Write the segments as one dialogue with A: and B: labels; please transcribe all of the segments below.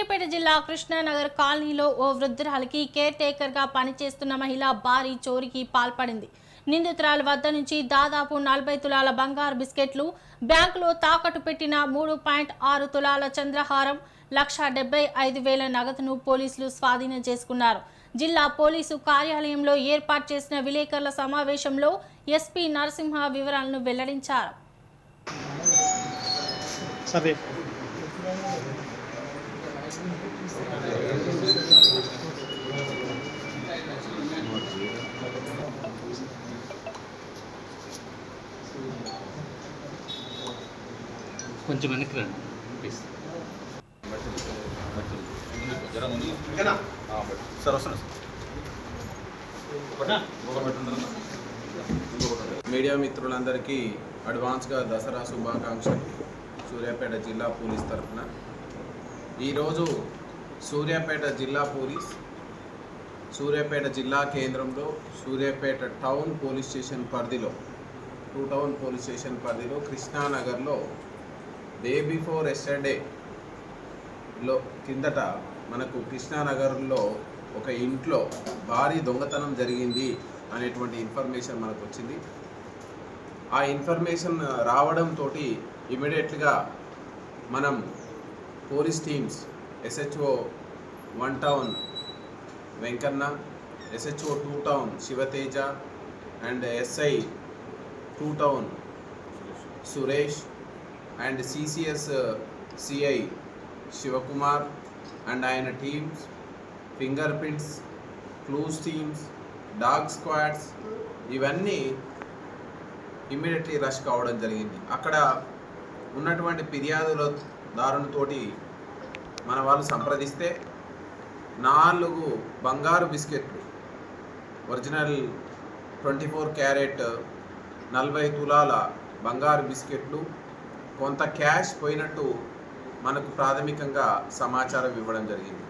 A: సూర్యాపేట జిల్లా కృష్ణానగర్ కాలనీలో ఓ వృద్ధురాలికి కేర్ టేకర్గా పనిచేస్తున్న మహిళ భారీ చోరీకి పాల్పడింది. నిందితురాలి వద్ద నుంచి దాదాపు 40 తులాల బంగారు బిస్కెట్లు, బ్యాంకులో తాకట్టు పెట్టిన 3.6 తులాల చంద్రహారం, 1,75,000 నగదును పోలీసులు స్వాధీనం చేసుకున్నారు. జిల్లా పోలీసు కార్యాలయంలో ఏర్పాటు చేసిన విలేకరుల సమావేశంలో ఎస్పీ నరసింహ వివరాలను వెల్లడించారు.
B: కొంచెం వెనక్కి రండి ప్లీజ్.
C: సార్ వస్తున్నా మీడియా మిత్రులందరికీ అడ్వాన్స్గా దసరా శుభాకాంక్షలు. సూర్యాపేట జిల్లా పోలీస్ తరఫున ఈరోజు సూర్యాపేట జిల్లా పోలీస్ సూర్యాపేట జిల్లా కేంద్రంలో సూర్యాపేట టౌన్ పోలీస్ స్టేషన్ పరిధిలో 2 టౌన్ పోలీస్ స్టేషన్ పరిధిలో కృష్ణానగర్లో డే బిఫోర్ ఎస్టర్డేలో కిందట మనకు కృష్ణానగర్లో ఒక ఇంట్లో భారీ దొంగతనం జరిగింది అనేటువంటి ఇన్ఫర్మేషన్ మనకు వచ్చింది. ఆ ఇన్ఫర్మేషన్ రావడంతో ఇమీడియట్గా మనం police teams SHO 1 town Venkanna, SHO 2 town Shivateja and SI 2 town Suresh and CCS CI Shivakumar and ఆయన teams, fingerprints, clues teams, dog squads ఇవన్నీ ఇమ్మీడియట్లీ రష్ కావడం జరిగింది. అక్కడ ఉన్నటువంటి ఫిర్యాదుదారునితోటి మన వాళ్ళు సంప్రదిస్తే 4 బంగారు బిస్కెట్లు ఒరిజినల్ 24 క్యారెట్ 40 తులాల బంగారు బిస్కెట్లు, కొంత క్యాష్ పోయినట్టు మనకు ప్రాథమికంగా సమాచారం ఇవ్వడం జరిగింది.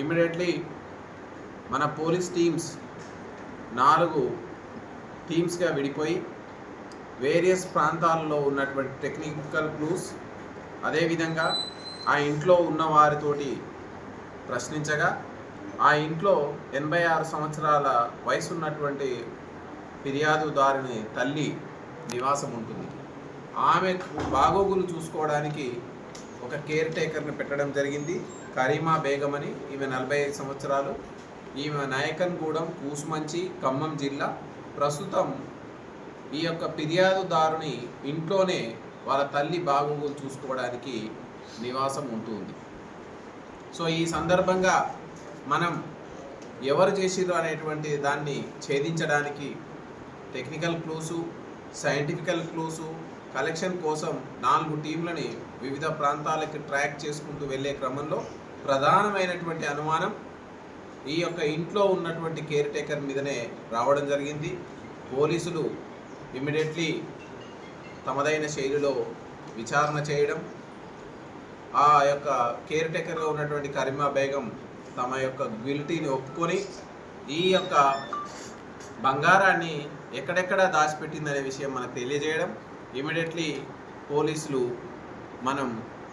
C: ఇమ్మీడియట్లీ మన పోలీస్ టీమ్స్ 4 టీమ్స్గా విడిపోయి వేరియస్ ప్రాంతాల్లో ఉన్నటువంటి టెక్నికల్ క్లూస్, అదేవిధంగా ఆ ఇంట్లో ఉన్న వారితోటి ప్రశ్నించగా ఆ ఇంట్లో 86 సంవత్సరాల వయసు ఉన్నటువంటి ఫిర్యాదుదారుని తల్లి నివాసం ఉంటుంది. ఆమె బాగోగులు చూసుకోవడానికి ఒక కేర్ టేకర్ని పెట్టడం జరిగింది. కరీమా బేగం అని, ఈమె 45 సంవత్సరాలు. ఈమె నాయకన్గూడెం, కూసుమంచి, ఖమ్మం జిల్లా. ప్రస్తుతం ఈ యొక్క ఫిర్యాదుదారుని ఇంట్లోనే వాళ్ళ తల్లి బాగోగులు చూసుకోవడానికి నివాసం ఉంటుంది. సో ఈ సందర్భంగా మనం ఎవరు చేసిర్రు అనేటువంటి దాన్ని ఛేదించడానికి టెక్నికల్ క్లూసు, సైంటిఫికల్ క్లూసు కలెక్షన్ కోసం 4 టీంలని వివిధ ప్రాంతాలకి ట్రాక్ చేసుకుంటూ వెళ్ళే క్రమంలో ప్రధానమైనటువంటి అనుమానం ఈ యొక్క ఇంట్లో ఉన్నటువంటి కేర్ టేకర్ మీదనే రావడం జరిగింది. పోలీసులు ఇమ్మీడియట్లీ తమదైన శైలిలో విచారణ చేయడం, ఆ యొక్క కేర్ టేకర్గా ఉన్నటువంటి కరీమా బేగం తమ యొక్క గిల్టీని ఒప్పుకొని ఈ యొక్క బంగారాన్ని ఎక్కడెక్కడ దాచిపెట్టిందనే విషయం మనకు తెలియజేయడం, ఇమీడియట్లీ పోలీసులు మనం